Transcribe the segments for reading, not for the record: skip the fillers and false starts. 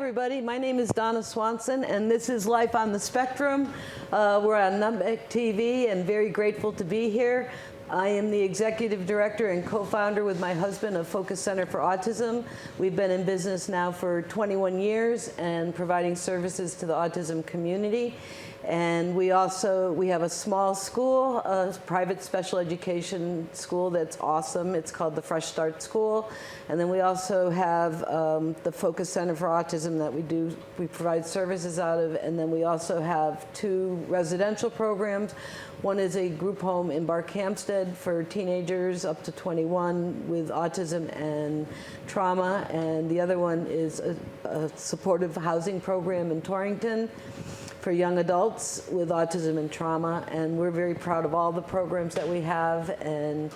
everybody. My name is Donna Swanson, and this is Life on the Spectrum. We're on Nutmeg TV, and very grateful to be here. I am the executive director and co-founder with my husband of Focus Center for Autism. We've been in business now for 21 years and providing services to the autism community. And we have a small school, a private special education school that's awesome. It's called the Fresh Start School. And then we also have the Focus Center for Autism that we provide services out of. And then we also have 2 residential programs. One is a group home in Barkhamsted for teenagers up to 21 with autism and trauma. And the other one is a supportive housing program in Torrington for young adults with autism and trauma. And we're very proud of all the programs that we have, and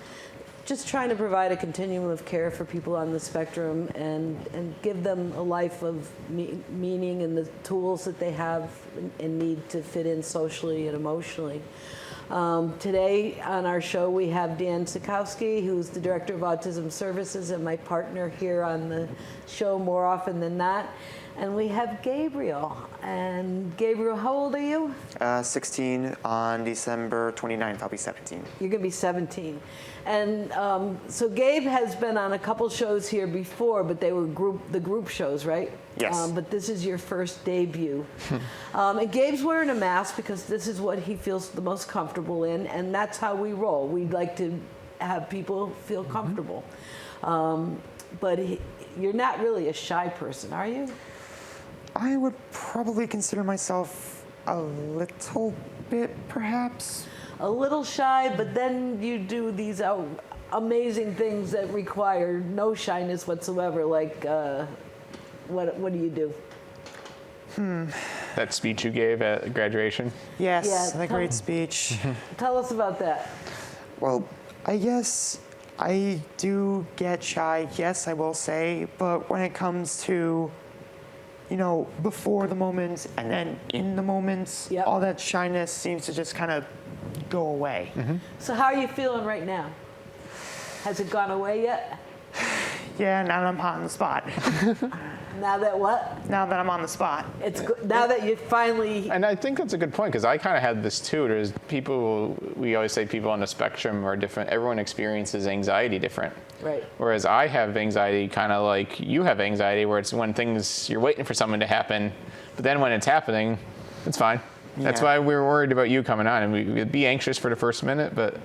just trying to provide a continuum of care for people on the spectrum and give them a life of meaning and the tools that they have and need to fit in socially and emotionally. Today on our show we have Dan Sitcovsky, who's the Director of Autism Services and my partner here on the show more often than not. And we have Gabriel. And Gabriel, how old are you? 16. On December 29th, I'll be 17. You're going to be 17. And so Gabe has been on a couple shows here before, but they were the group shows, right? Yes. But this is your first debut. And Gabe's wearing a mask because this is what he feels the most comfortable in, and that's how we roll. We'd like to have people feel comfortable. But you're not really a shy person, are you? I would probably consider myself a little bit, perhaps. A little shy, but then you do these amazing things that require no shyness whatsoever, like what do you do? That speech you gave at graduation? Yes, a great speech. Tell us about that. Well, I guess I do get shy, yes, I will say, but when it comes to, before the moment and then in the moment, all that shyness seems to just kind of go away. So how are you feeling right now? Has it gone away yet? Yeah, now that I'm hot on the spot. Now that what? Now that I'm on the spot. It's good. Now that you finally... And I think that's a good point, because I kind of had this too. There's people, we always say people on the spectrum are different. Everyone experiences anxiety different. Right. Whereas I have anxiety kind of like you have anxiety, where it's when you're waiting for something to happen, but then when it's happening, it's fine. That's why we were worried about you coming on, and we'd be anxious for the first minute, but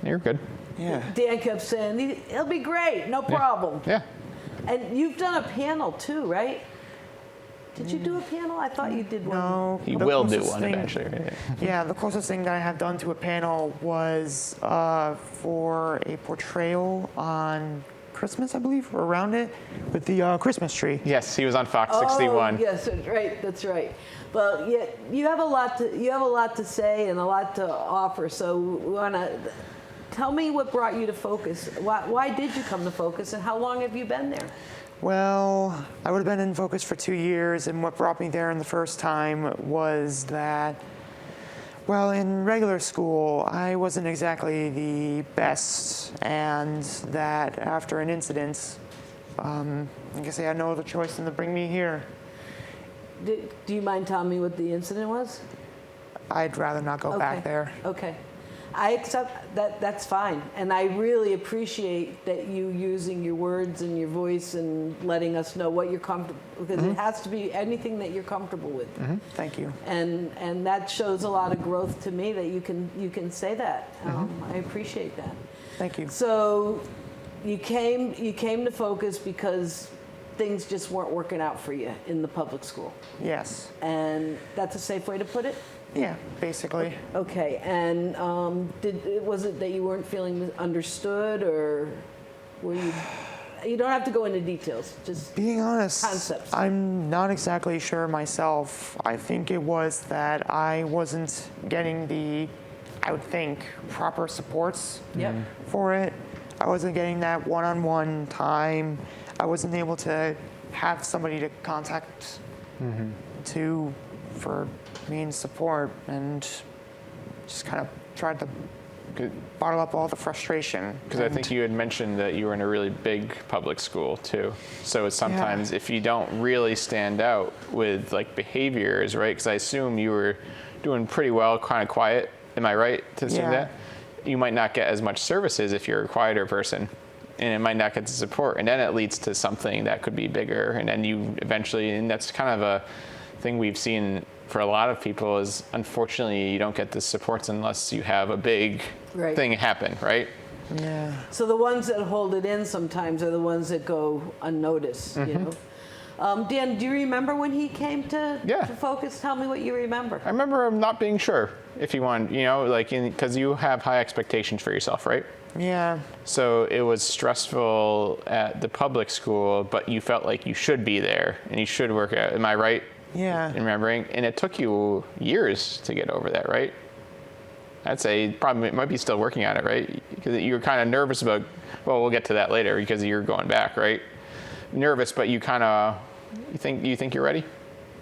you're good. Yeah. Dan kept saying, it'll be great, no problem. Yeah. And you've done a panel too, right? Did you do a panel? I thought you did one. No. He will do one eventually. Yeah, the closest thing that I have done to a panel was for a portrayal on Christmas, I believe, or around it, with the Christmas tree. Yes, he was on Fox 61. Yes, that's right. That's right. Well, yeah, you have a lot to say and a lot to offer. So we want to tell me what brought you to Focus. Why did you come to Focus, and how long have you been there? Well, I would have been in Focus for 2 years, and what brought me there in the first time was that, well, in regular school, I wasn't exactly the best, and that after an incident, I guess I had no other choice than to bring me here. Do you mind telling me what the incident was? I'd rather not go back there. Okay. I accept that. That's fine. And I really appreciate that you using your words and your voice and letting us know what you're comfortable, because it has to be anything that you're comfortable with. Thank you. And that shows a lot of growth to me that you can say that. I appreciate that. Thank you. So you came to Focus because things just weren't working out for you in the public school. Yes. And that's a safe way to put it? Yeah, basically. Okay, and was it that you weren't feeling understood, or were you? You don't have to go into details. Just being honest, concepts. I'm not exactly sure myself. I think it was that I wasn't getting the, I would think, proper supports for it. I wasn't getting that one-on-one time. I wasn't able to have somebody to contact for main support, and just kind of tried to bottle up all the frustration. Because I think you had mentioned that you were in a really big public school too. So it's sometimes if you don't really stand out with like behaviors, right? Because I assume you were doing pretty well, kind of quiet. Am I right to assume that? You might not get as much services if you're a quieter person, and it might not get the support, and then it leads to something that could be bigger, and then you eventually, and that's kind of a thing we've seen for a lot of people is unfortunately you don't get the supports unless you have a big thing happen, right? Yeah. So the ones that hold it in sometimes are the ones that go unnoticed, you know? Dan, do you remember when he came to Focus? Tell me what you remember. I remember him not being sure if he wanted, you know, like, because you have high expectations for yourself, right? Yeah. So it was stressful at the public school, but you felt like you should be there and you should work out. Am I right? Yeah. In remembering? And it took you years to get over that, right? I'd say probably it might be still working on it, right? Because you were kind of nervous about, well, we'll get to that later because you're going back, right? Nervous, but you kind of, you think you're ready?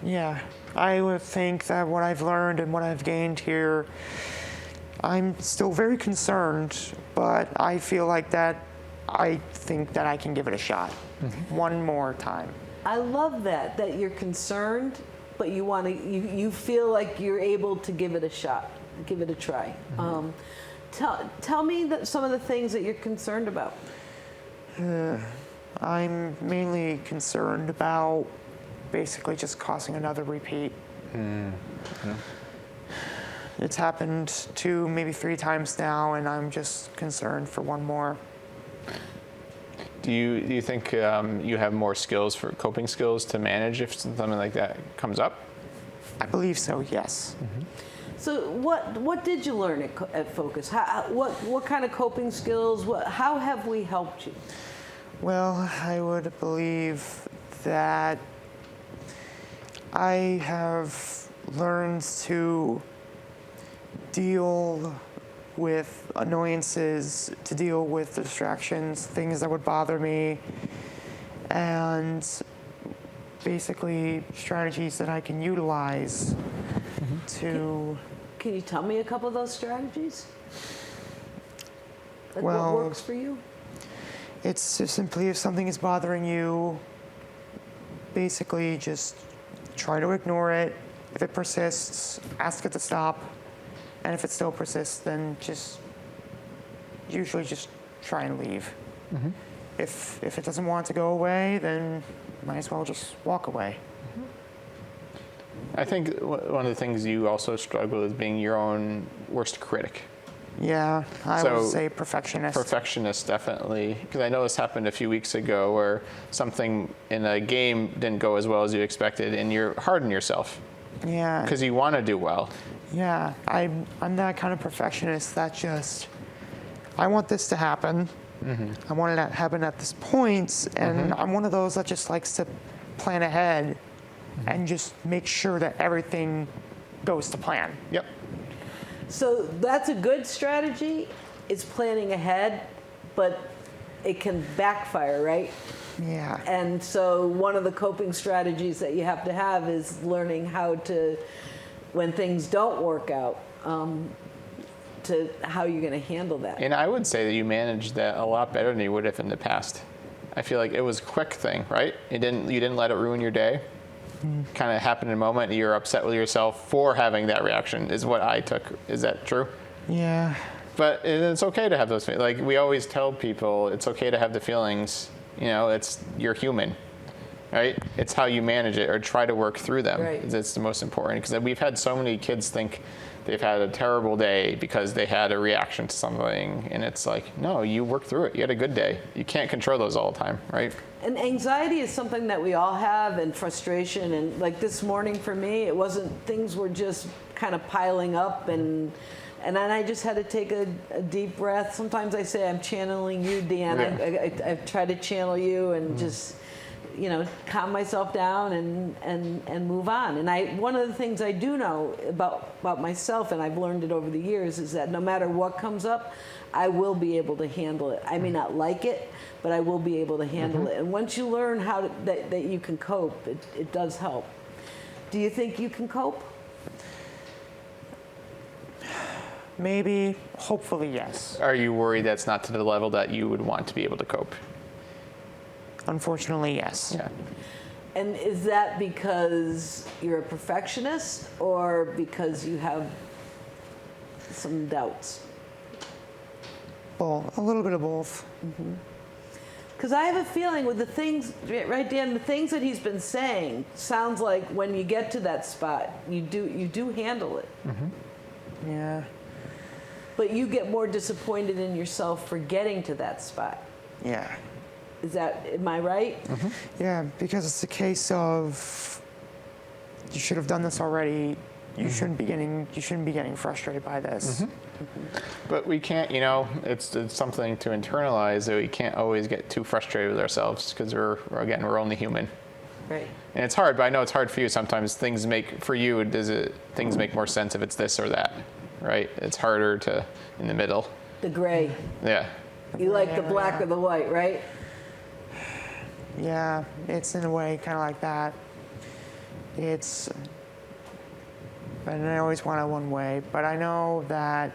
Yeah. I would think that what I've learned and what I've gained here, I'm still very concerned, but I feel like that I think that I can give it a shot one more time. I love that you're concerned, but you want to, you feel like you're able to give it a shot, give it a try. Tell me some of the things that you're concerned about. I'm mainly concerned about basically just causing another repeat. It's happened 2, maybe 3 times now, and I'm just concerned for one more. Do you think you have more skills for coping skills to manage if something like that comes up? I believe so, yes. So what did you learn at Focus? What kind of coping skills? How have we helped you? Well, I would believe that I have learned to deal with annoyances, to deal with distractions, things that would bother me, and basically strategies that I can utilize to... Can you tell me a couple of those strategies? Like well, what works for you? It's just simply if something is bothering you, basically just try to ignore it. If it persists, ask it to stop. And if it still persists, then usually just try and leave. If it doesn't want to go away, then might as well just walk away. I think one of the things you also struggle with is being your own worst critic. Yeah, I would say perfectionist. Perfectionist, definitely. Because I know this happened a few weeks ago where something in a game didn't go as well as you expected, and you're hard on yourself. Yeah. Because you want to do well. Yeah, I'm that kind of perfectionist that I want this to happen. I want it to happen at this point, and I'm one of those that just likes to plan ahead and just make sure that everything goes to plan. Yep. So that's a good strategy. It's planning ahead, but it can backfire, right? Yeah. And so one of the coping strategies that you have to have is learning how to, when things don't work out, to how you're going to handle that. And I would say that you managed that a lot better than you would have in the past. I feel like it was a quick thing, right? You didn't let it ruin your day. Kind of happened in a moment, and you're upset with yourself for having that reaction, is what I took. Is that true? Yeah. But it's okay to have those feelings. Like we always tell people, it's okay to have the feelings. You know, you're human, right? It's how you manage it or try to work through them. Right. That's the most important. Because we've had so many kids think they've had a terrible day because they had a reaction to something, and it's like, no, you worked through it. You had a good day. You can't control those all the time, right? And anxiety is something that we all have, and frustration. And like this morning for me, it wasn't, things were just kind of piling up, and then I just had to take a deep breath. Sometimes I say I'm channeling you, Dan. Yeah. I try to channel you and just, calm myself down and move on. And one of the things I do know about myself, and I've learned it over the years, is that no matter what comes up, I will be able to handle it. I may not like it, but I will be able to handle it. And once you learn that you can cope, it does help. Do you think you can cope? maybe, hopefully yes. Are you worried that's not to the level that you would want to be able to cope? Unfortunately, yes. Yeah. And is that because you're a perfectionist or because you have some doubts? Well, a little bit of both. Because I have a feeling with the things, right, Dan, the things that he's been saying sounds like when you get to that spot, you do handle it. Yeah. But you get more disappointed in yourself for getting to that spot. Yeah. Am I right? Yeah, because it's a case of you should have done this already. You shouldn't be getting frustrated by this. But we can't, it's something to internalize that we can't always get too frustrated with ourselves because we're only human. Right. And it's hard, but I know it's hard for you. Sometimes things make more sense if it's this or that, right? It's harder in the middle. The gray. Yeah. You like the black or the white, right? Yeah, it's in a way kind of like that. And I always want it one way, but I know that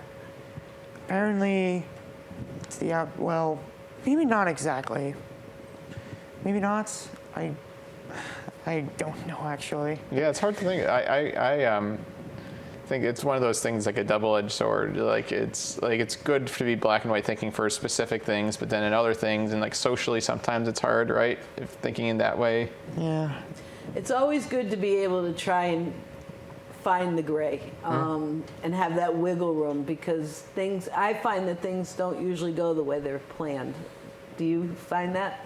apparently it's well, maybe not exactly. Maybe not. I don't know actually. Yeah, it's hard to think. I think it's one of those things like a double-edged sword. It's good to be black and white thinking for specific things, but then in other things and like socially sometimes it's hard, right? If thinking in that way. Yeah. It's always good to be able to try and find the gray and have that wiggle room because I find that things don't usually go the way they're planned. Do you find that?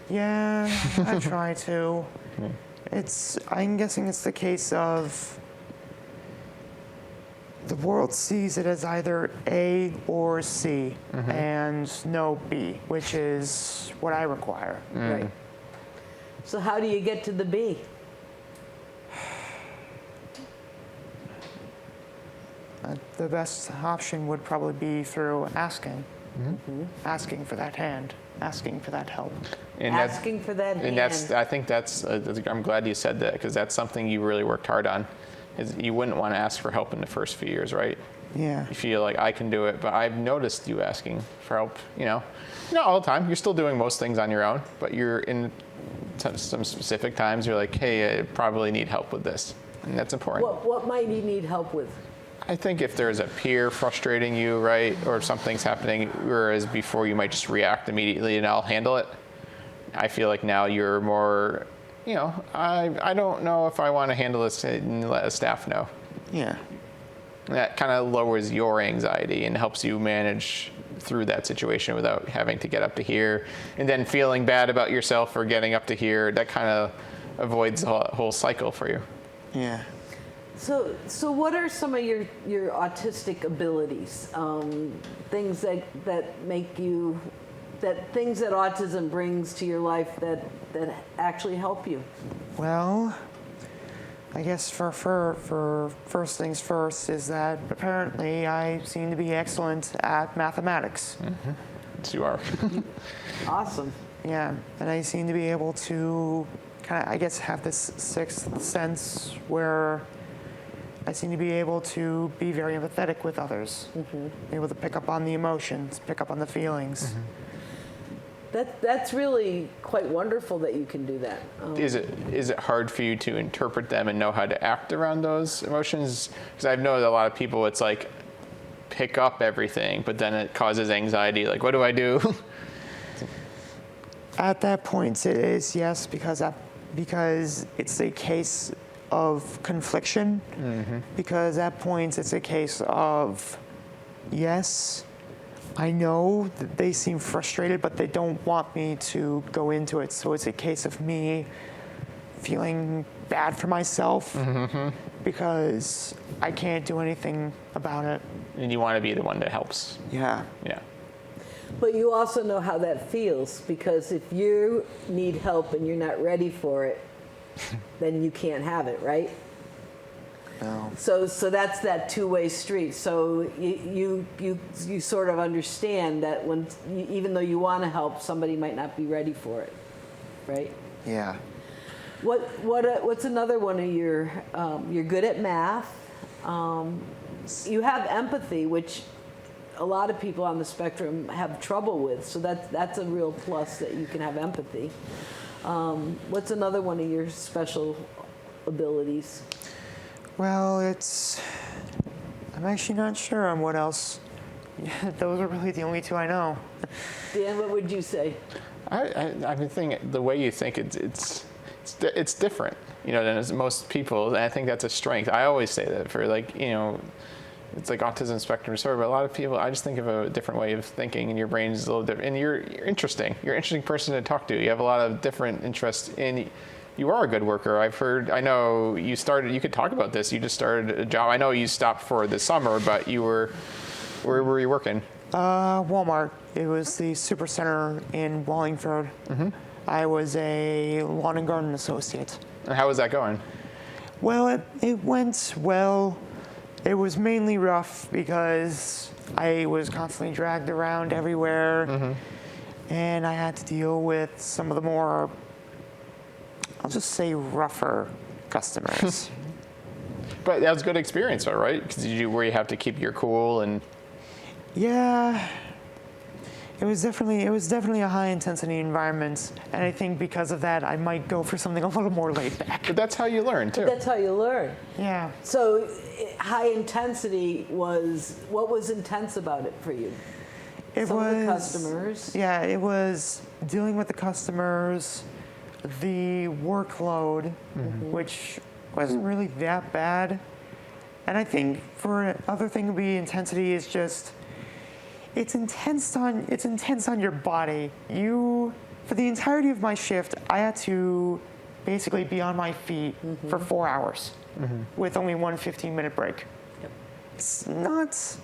Yeah, I try to. I'm guessing it's the case of the world sees it as either A or C and no B, which is what I require. Right. So how do you get to the B? The best option would probably be through asking. Asking for that hand, asking for that help. And Asking for that hand. And I'm glad you said that because that's something you really worked hard on. Is you wouldn't want to ask for help in the first few years, right? Yeah. You feel like I can do it, but I've noticed you asking for help, not all the time. You're still doing most things on your own, but you're in some specific times, you're like, hey, I probably need help with this. And that's important. What might you need help with? I think if there's a peer frustrating you, right, or something's happening, whereas before you might just react immediately and I'll handle it. I feel like now you're more, I don't know if I want to handle this and let a staff know. Yeah. That kind of lowers your anxiety and helps you manage through that situation without having to get up to here and then feeling bad about yourself for getting up to here. That kind of avoids the whole cycle for you. Yeah. So what are some of your autistic abilities? Things that make you, things that autism brings to your life that actually help you? Well, I guess for first things first is that apparently I seem to be excellent at mathematics. Yes, you are. Awesome. Yeah, and I seem to be able to kind of, I guess, have this sixth sense where I seem to be able to be very empathetic with others, able to pick up on the emotions, pick up on the feelings. That's really quite wonderful that you can do that. Is it hard for you to interpret them and know how to act around those emotions? Because I've known a lot of people, it's like pick up everything, but then it causes anxiety. Like, what do I do? At that point, it is yes, because it's a case of confliction. Because at points, it's a case of yes, I know that they seem frustrated, but they don't want me to go into it. So it's a case of me feeling bad for myself because I can't do anything about it. And you want to be the one that helps. Yeah. Yeah. But you also know how that feels because if you need help and you're not ready for it, then you can't have it, right? No. So that's that two-way street. So you sort of understand that when even though you want to help, somebody might not be ready for it, right? Yeah. What's another one of you're good at math, You have empathy, which a lot of people on the spectrum have trouble with. So that's a real plus, that you can have empathy. What's another one of your special abilities? Well, I'm actually not sure on what else. Yeah, those are really the only two I know. Dan, what would you say? I think the way you think it's different, you know, than as most people. And I think that's a strength. I always say that for, like, you know, it's like autism spectrum disorder, but a lot of people, I just think of a different way of thinking, and your brain is a little different. And you're interesting. You're an interesting person to talk to. You have a lot of different interests in. You are a good worker. I know you could talk about this. You just started a job. I know you stopped for the summer, but where were you working? Walmart. It was the Supercenter in Wallingford. Mm-hmm. I was a lawn and garden associate. And how was that going? Well, it went well. It was mainly rough because I was constantly dragged around everywhere, mm-hmm. and I had to deal with some of the more, I'll just say, rougher customers. But that was a good experience, though, right? Because where you have to keep your cool and. Yeah, it was definitely a high intensity environment, and I think because of that, I might go for something a little more laid back. But that's how you learn too. That's how you learn. Yeah. So high intensity what was intense about it for you? It Some was of the customers. Yeah, it was dealing with the customers, the workload, mm-hmm. which wasn't really that bad, and I think for other thing to be intensity is just. It's intense on your body. For the entirety of my shift, I had to basically be on my feet mm-hmm. for 4 hours mm-hmm. with only one 15-minute break. Yep. It's not.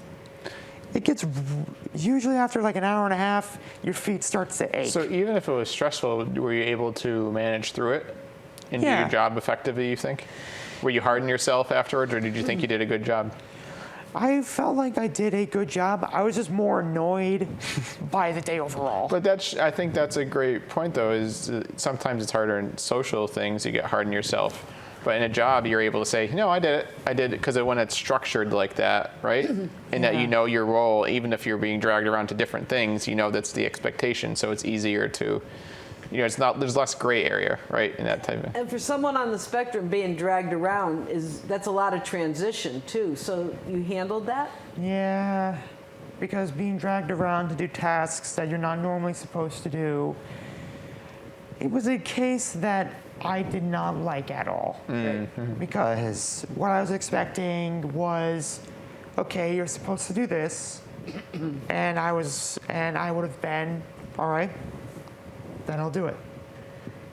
It gets usually after like an hour and a half, your feet starts to ache. So even if it was stressful, were you able to manage through it and do your job effectively? You think? Were you hard on yourself afterwards, or did you think you did a good job? I felt like I did a good job. I was just more annoyed by the day overall. But I think that's a great point, though, is sometimes it's harder in social things. You get hard on yourself. But in a job, you're able to say, no, I did it, because when it's structured like that, right? And that you know your role, even if you're being dragged around to different things, you know that's the expectation. So it's easier to, you know, there's less gray area, right, in that type of. And for someone on the spectrum, being dragged around that's a lot of transition too. So you handled that? Yeah, because being dragged around to do tasks that you're not normally supposed to do, it was a case that I did not like at all. Mm-hmm. Because what I was expecting was, okay, you're supposed to do this, and I would have been, all right, then I'll do it.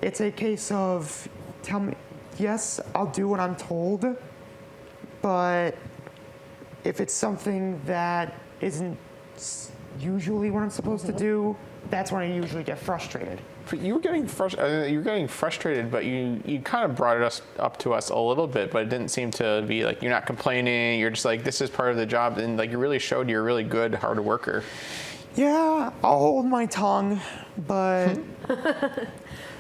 It's a case of, tell me, yes, I'll do what I'm told, but if it's something that isn't usually what I'm supposed to do, that's when I usually get frustrated. But you were getting frustrated, but you kind of brought it up to us a little bit, but it didn't seem to be like you're not complaining. You're just like, this is part of the job, and like you really showed you're a really good, hard worker. Yeah, I'll hold my tongue, but.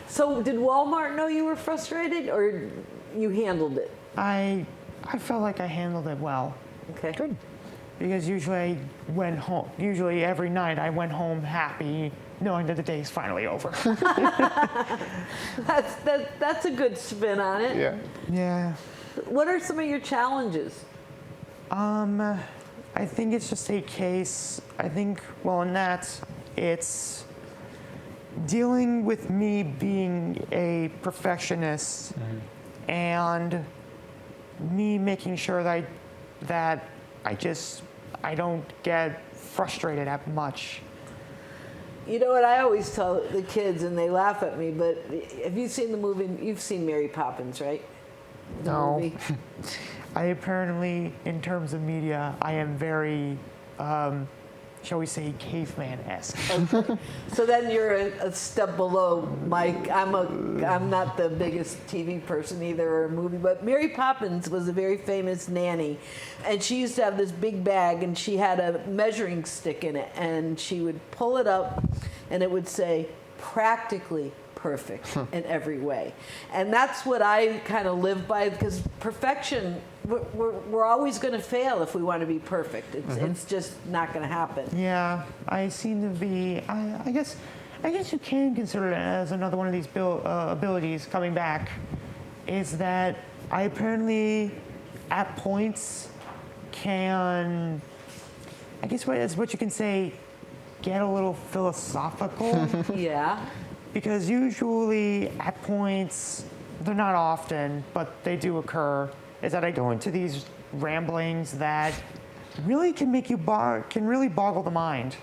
So did Walmart know you were frustrated, or you handled it? I felt like I handled it well. Okay. Good. Because usually I went home. Usually every night I went home happy, knowing that the day's finally over. That's a good spin on it. Yeah. Yeah. What are some of your challenges? I think it's just a case. In that it's dealing with me being a perfectionist mm-hmm. and me making sure that I don't get frustrated that much. You know what I always tell the kids, and they laugh at me, but have you seen the movie? You've seen Mary Poppins, right? No. Movie. I apparently, in terms of media, I am very, shall we say, caveman-esque. Okay. So then you're a step below Mike. I'm not the biggest TV person either, or a movie, but Mary Poppins was a very famous nanny, and she used to have this big bag, and she had a measuring stick in it, and she would pull it up, and it would say, practically perfect in every way. And that's what I kind of live by, because perfection, we're always going to fail if we want to be perfect. It's just not going to happen. Yeah, I seem to be. I guess you can consider it as another one of these abilities coming back. Is that I apparently, at points, can. I guess what you can say, get a little philosophical. Yeah. Because usually at points, they're not often, but they do occur, is that I go into these ramblings that really can make you can really boggle the mind.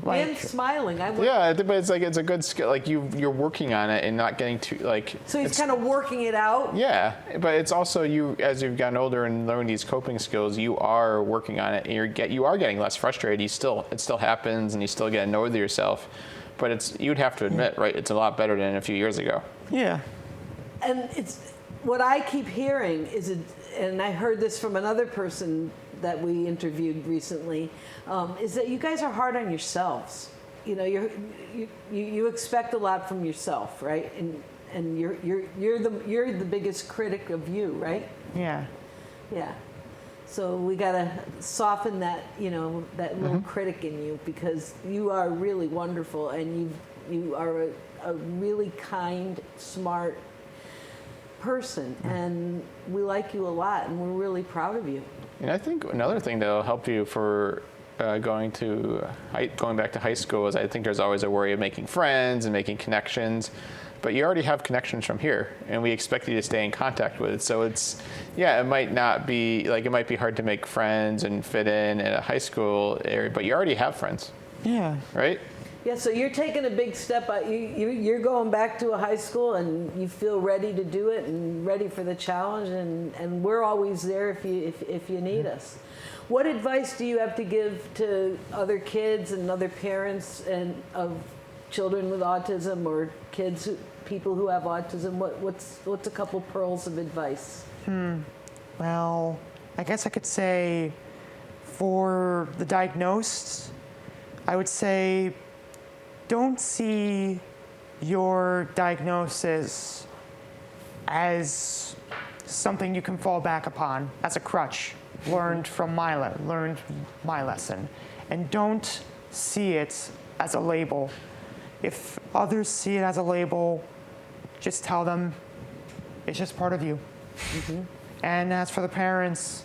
And smiling. Yeah, but it's like it's a good skill. Like you're working on it and not getting too like. So he's kind of working it out. Yeah, but it's also you as you've gotten older and learned these coping skills. You are working on it. And you are getting less frustrated. It still happens, and you still get annoyed with yourself. But you'd have to admit, right? It's a lot better than a few years ago. Yeah. And it's what I keep hearing is, and I heard this from another person that we interviewed recently, is that you guys are hard on yourselves. You know, you expect a lot from yourself, right? And you're the biggest critic of you, right? Yeah. Yeah. So we gotta soften that, that little critic in you, because you are really wonderful, and you are a really kind, smart person, and we like you a lot, and we're really proud of you. And I think another thing that'll help you for going back to high school is I think there's always a worry of making friends and making connections, but you already have connections from here, and we expect you to stay in contact with it. So it might be hard to make friends and fit in a high school area, but you already have friends. Yeah. Right? Yeah, so you're taking a big step. You're going back to a high school, and you feel ready to do it and ready for the challenge, and we're always there if you need us. What advice do you have to give to other kids and other parents and of children with autism, or people who have autism? What's a couple pearls of advice? Well, I guess I could say for the diagnosed, I would say don't see your diagnosis as something you can fall back upon, as a crutch, learned my lesson. And don't see it as a label. If others see it as a label, just tell them it's just part of you. And as for the parents,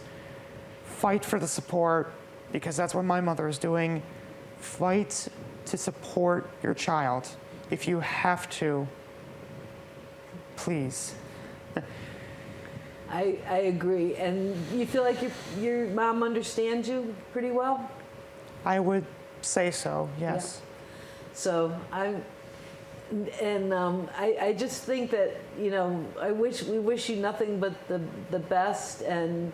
fight for the support, because that's what my mother is doing. Fight to support your child. If you have to, please. I agree. And you feel like your mom understands you pretty well? I would say so, yes. Yeah. So I just think that, we wish you nothing but the best, and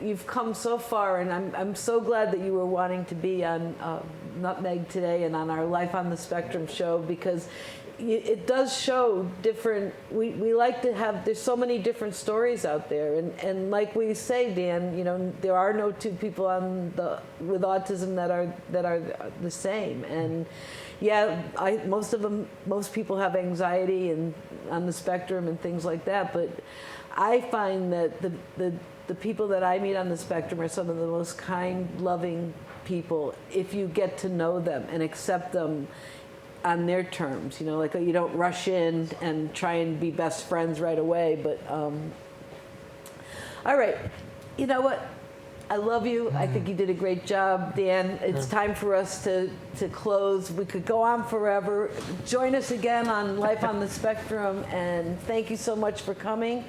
you've come so far, and I'm so glad that you were wanting to be on Nutmeg today and on our Life on the Spectrum show, because it does show different. We like to have. There's so many different stories out there, and like we say, Dan, there are no two people with autism that are the same. And yeah, most people have anxiety and on the spectrum and things like that. But I find that the people that I meet on the spectrum are some of the most kind, loving people if you get to know them and accept them on their terms. Like you don't rush in and try and be best friends right away. But all right, you know what? I love you. I think you did a great job, Dan. It's time for us to close. We could go on forever. Join us again on Life on the Spectrum, and thank you so much for coming,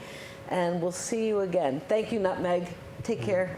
and we'll see you again. Thank you, Nutmeg. Take care.